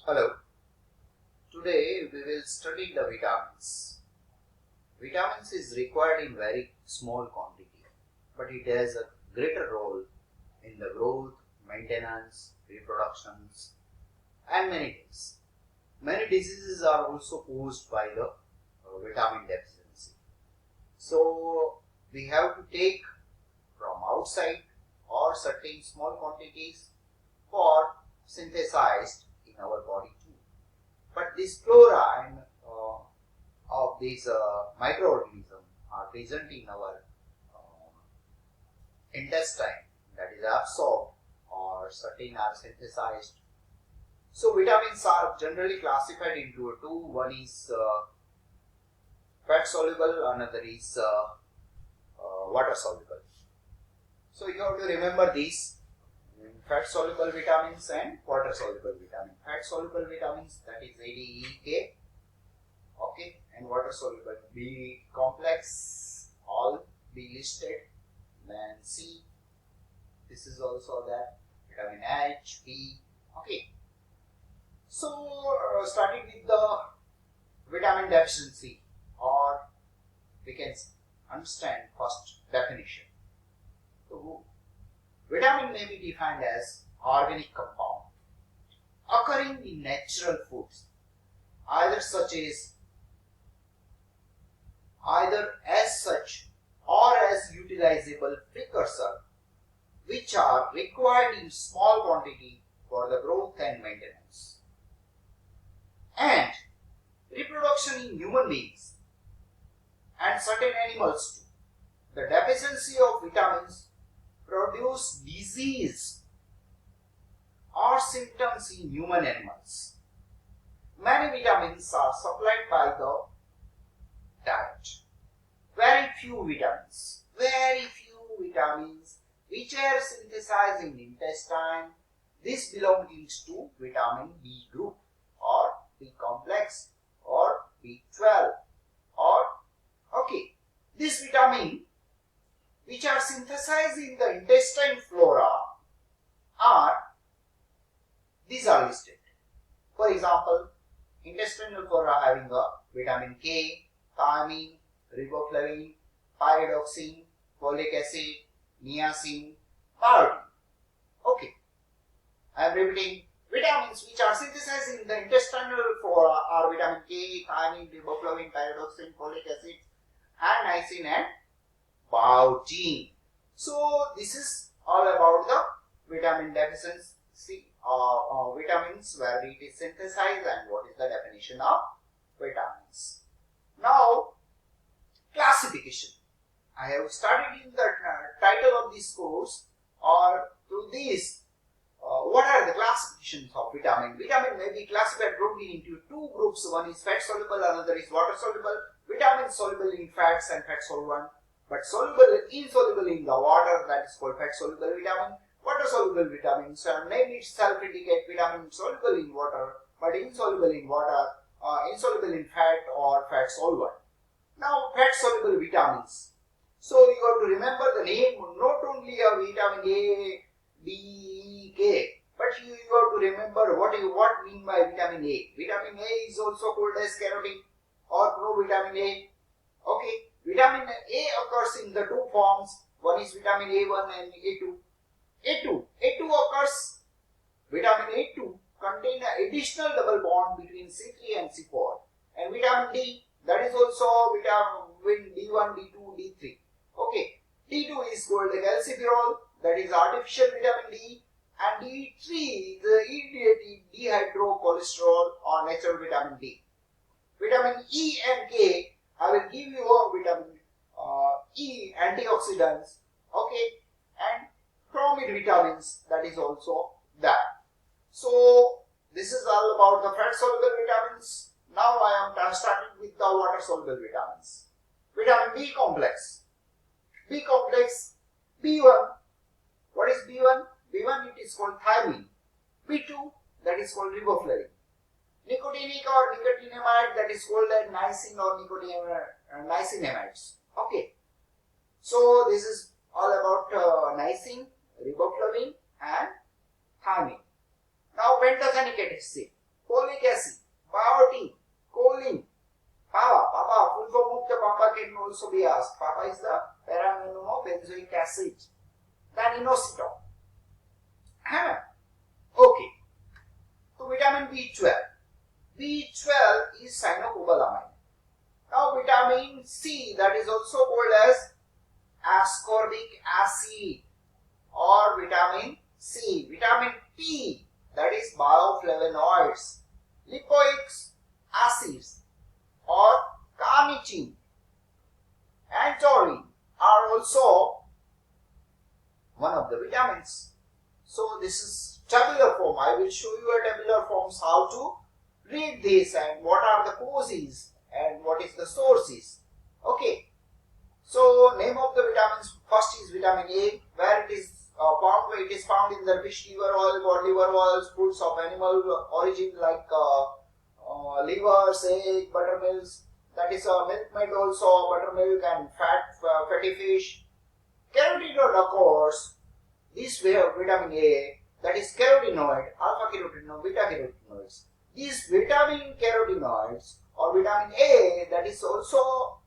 Hello, today we will study the vitamins. Vitamins is required in very small quantity, but it has a greater role in the growth, maintenance, reproductions and many things. Many diseases are also caused by the vitamin deficiency. So we have to take from outside or certain small quantities for synthesized in our body too. But this flora and of these microorganisms are present in our intestine, that is absorbed or certain are synthesized. So vitamins are generally classified into two. One is fat soluble, another is water soluble. So you have to remember these fat soluble vitamins and water soluble vitamins. Fat soluble vitamins, that is A, D, E, K, okay, and water soluble B complex, all be listed. Then C, this is also that, vitamin H, P, okay. So starting with the vitamin deficiency, or we can understand first definition. So vitamin may be defined as organic compound occurring in natural foods, either as such or as utilizable precursor, which are required in small quantity for the growth and maintenance and reproduction in human beings and certain animals too. The deficiency of vitamins produce disease or symptoms in human animals. Many vitamins are supplied by the diet. Very few vitamins which are synthesized in intestine. This belongs to vitamin B group or B complex or B12 or okay. This vitamin which are synthesized in the intestine flora these are listed. For example, intestinal flora having a vitamin K, thiamine, riboflavin, pyridoxine, folic acid, niacin, biotin. Okay, I am repeating. Vitamins which are synthesized in the intestinal flora are vitamin K, thiamine, riboflavin, pyridoxine, folic acid, and niacin and biotin. So this is all about the vitamin deficiency, vitamins, where it is synthesized and what is the definition of vitamins. Now classification. I have started in the title of this course, or through this, what are the classifications of vitamin? Vitamin may be classified broadly into two groups. One is fat soluble, another is water soluble. Vitamin soluble in fats and fat solvent, but insoluble in the water, that is called fat soluble vitamin. Water soluble vitamins, name itself indicate vitamin soluble in water but insoluble in water, insoluble in fat or fat solvent. Now fat soluble vitamins. So you have to remember the name, not only of vitamin A, D, E, K, but you have to remember what mean by vitamin A. Vitamin A is also called as carotene or provitamin A. Okay, vitamin A occurs in the two forms. One is vitamin A1 and A2. A2 occurs, vitamin A2 contain an additional double bond between C3 and C4, and vitamin D, that is also vitamin D1, D2, D3. Okay, D2 is called the calciferol, that is artificial vitamin D, and D3 is the dehydrocholesterol or natural vitamin D. Vitamin E and K, I will give you a vitamin E antioxidants, okay, and bromide vitamins, that is also that. So this is all about the fat soluble vitamins. Now I am starting with the water soluble vitamins. Vitamin B complex. B complex, B1. What is B1? B1, it is called thiamine. B2, that is called riboflavin. Nicotinic or nicotinamide, that is called as niacin or niacinamides. Okay. So this is all about riboflavin and thiamine. Now pantothenic acid. folic acid, biotin, choline, PAPA. PAPA, full form of the PAPA can also be asked. PAPA is the para-amino of benzoic acid. Then inositol. Okay. So vitamin B12. B12 is cyanocobalamin. Now vitamin C, that is also called as ascorbic acid, or vitamin C. Vitamin P, that is bioflavonoids. Lipoic acids or carnitine and taurine are also one of the vitamins. So this is tabular form. I will show you a tabular forms how to read this and what are the causes and what is the sources. Okay. So name of the vitamins, first is vitamin A, where it is found. It is found in the fish liver oil, cod liver oils, foods of animal origin like livers, egg, buttermilks. That is milk made also, buttermilk and fatty fish. Carotenoid occurs. This way of vitamin A, that is carotenoid, alpha carotenoid, beta carotenoids. These vitamin carotenoids or vitamin A, that is also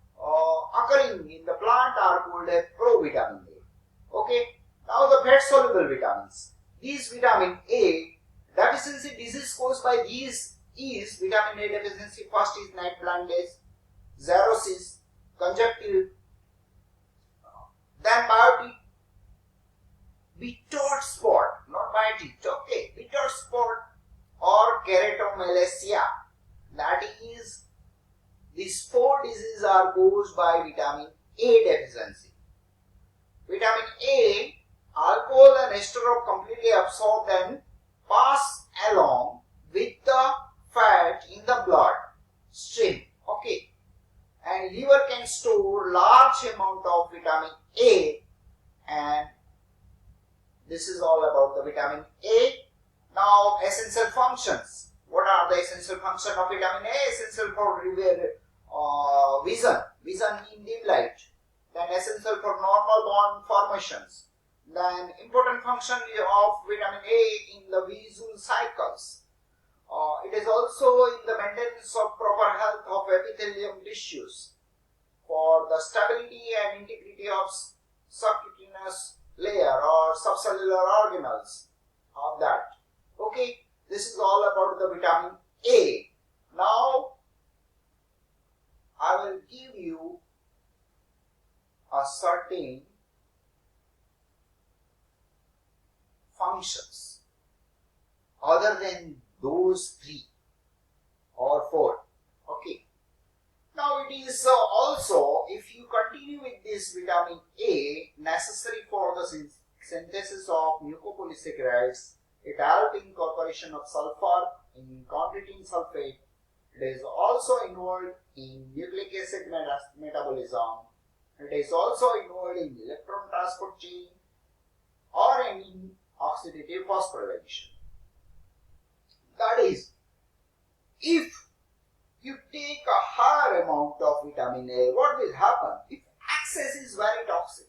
occurring in the plant, are called a provitamin A. Okay. Now the fat soluble vitamins. These vitamin A deficiency disease caused by these is vitamin A deficiency. First is night blindness, xerosis, conjunctive, then biotic, bitter spot, not biotic, okay, bitter spot or keratomalacia. That is, these four diseases are caused by vitamin A deficiency. Vitamin A, alcohol and ester are completely absorbed and pass along with the fat in the blood stream. Okay. And liver can store large amount of vitamin A, and this is all about the vitamin A. Now essential functions. What are the essential functions of vitamin A? Essential for vision in dim light. Then essential for normal bone formations. Then important function of vitamin A in the visual cycles. It is also in the maintenance of proper health of epithelium tissues, for the stability and integrity of subcutaneous layer or subcellular organelles of that. Okay, this is all about the vitamin A. Now I will give you a certain functions other than those 3 or 4. Okay. Now it is also, if you continue with this vitamin A, necessary for the synthesis of mucopolysaccharides, it helps in incorporation of sulfur in chondroitin sulfate. It is also involved in nucleic acid metabolism. It is also involved in electron transport chain or in oxidative phosphorylation. That is, if you take a higher amount of vitamin A, what will happen? If excess is very toxic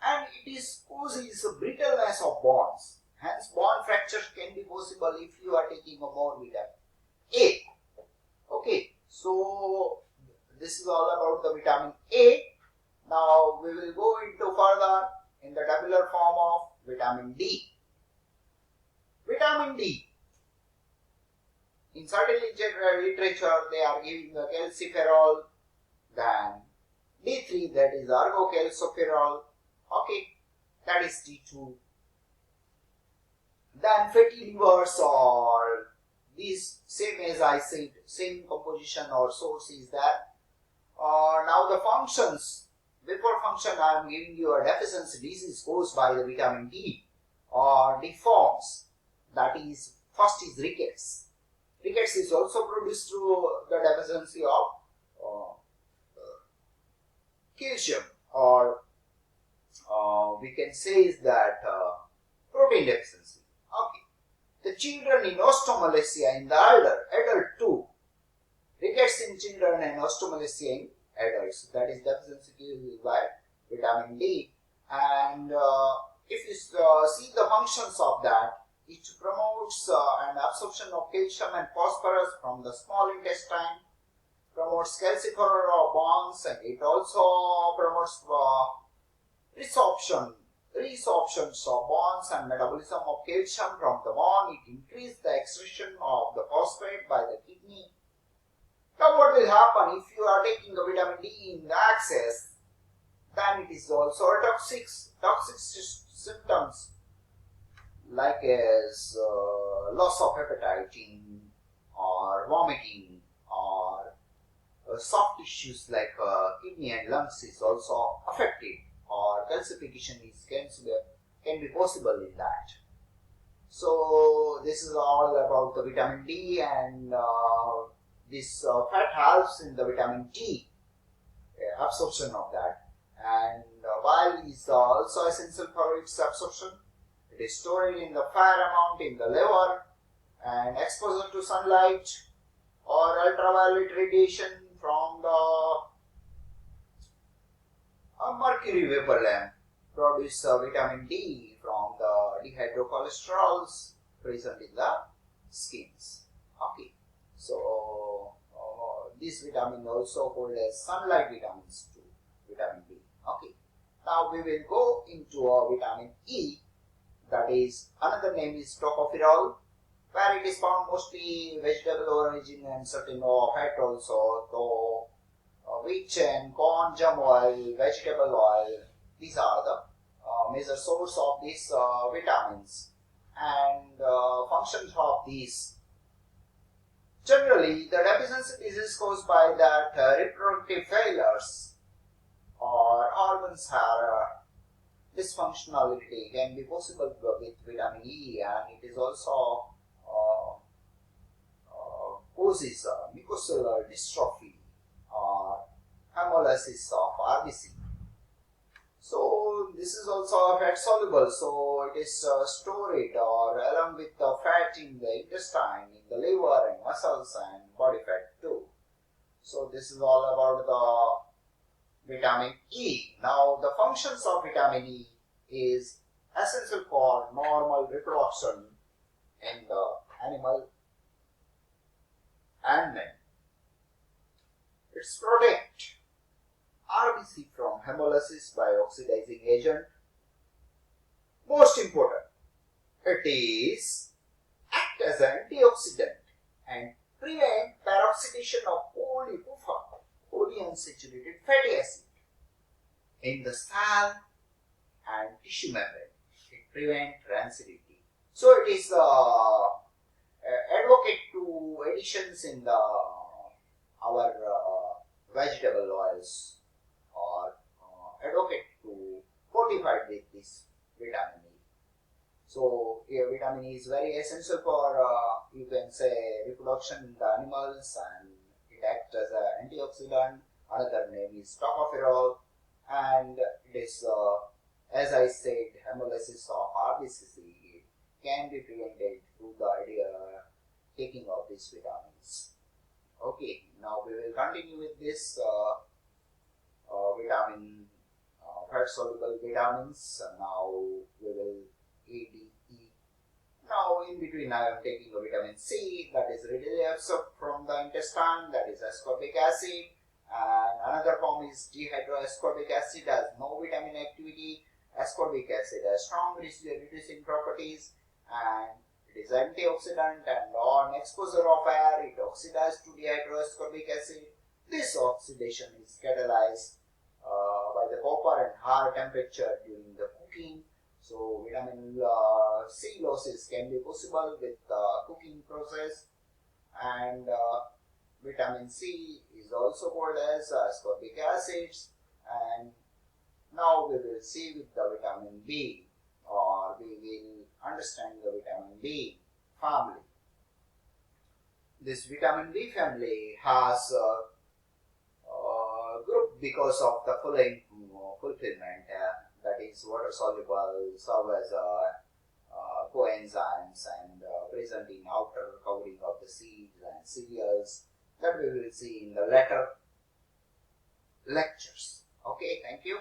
and it is causes brittleness of bonds, hence bond fracture can be possible if you are taking a more vitamin A. Okay, so this is all about the vitamin A. Now we will go into further in the tabular form of vitamin D. Vitamin D. In certain literature, they are giving the calciferol, then D3, that is argocalciferol, okay, that is D2. Then fatty livers, or these same as I said, same composition or source is there. Now the functions, before function I am giving you a deficiency disease caused by the vitamin D or deforms, that is, first is rickets. Rickets is also produced through the deficiency of calcium, or we can say is that protein deficiency. Okay. The children in osteomalacia in the adult too. Rickets in children and osteomalacia in adults. That is deficiency by vitamin D. And if you see the functions of that, It promotes an absorption of calcium and phosphorus from the small intestine, promotes calciferol bonds, and it also promotes resorptions of bonds and metabolism of calcium from the bone. It increases the excretion of the phosphate by the kidney. Now what will happen if you are taking the vitamin D in the excess? Then it is also a toxic symptoms like as loss of appetite or vomiting or soft tissues like kidney and lungs is also affected, or calcification can be possible in that. So this is all about the vitamin D, and this fat helps in the vitamin D absorption of that, and while it is also essential for its absorption, it is stored in the fair amount in the liver, and exposure to sunlight or ultraviolet radiation from the mercury vapor lamp produce vitamin D from the dehydrocolesterols present in the skins. Okay, so this vitamin also called as sunlight vitamins too, vitamin D. Okay, now we will go into vitamin E, that is another name is tocopherol, where it is found mostly vegetable origin and certain fat also, though wheat and corn, germ oil, vegetable oil, these are the major source of these vitamins, and functions of these. Generally, the deficiency is caused by that reproductive failures or organs are dysfunctionality can be possible with vitamin E, and it is also causes mucosal dystrophy or hemolysis of RBC. So this is also fat soluble, so it is stored or along with the fat in the intestine, in the liver and muscles and body fat too. So this is all about the vitamin E. Now the functions of vitamin E is essential for normal reproduction in the animal and men. It's protect RBC from hemolysis by oxidizing agent. Most important, it is act as an antioxidant and prevent peroxidation of polyunsaturated fatty acid in the cell and tissue membrane. It prevents rancidity. So it is advocate to additions in the our vegetable oils, or advocate to fortify with this vitamin E. So vitamin E is very essential for you can say reproduction in the animals, and it acts as an antioxidant. Another name is tocopherol, and it is as I said, hemolysis of RBC can be prevented through the taking of these vitamins. Okay, now we will continue with this vitamin, fat soluble vitamins. Now we will A, D, E. Now in between I am taking a vitamin C, that is readily absorbed from the intestine, that is ascorbic acid, and another form is dehydroascorbic acid, has no vitamin activity. Ascorbic acid has strong reducing properties, and it is antioxidant, and on exposure of air it oxidizes to dehydroascorbic acid. This oxidation is catalyzed by the copper and high temperature during the cooking. So vitamin C losses can be possible with the cooking process, and vitamin C is also called as ascorbic acids. And now we will see with the vitamin B, or we will understand the vitamin B family. This vitamin B family has group because of the following fulfillment, that is water soluble, serve as coenzymes, and present in outer covering of the seeds and cereals, that we will see in the later lectures. Okay, thank you.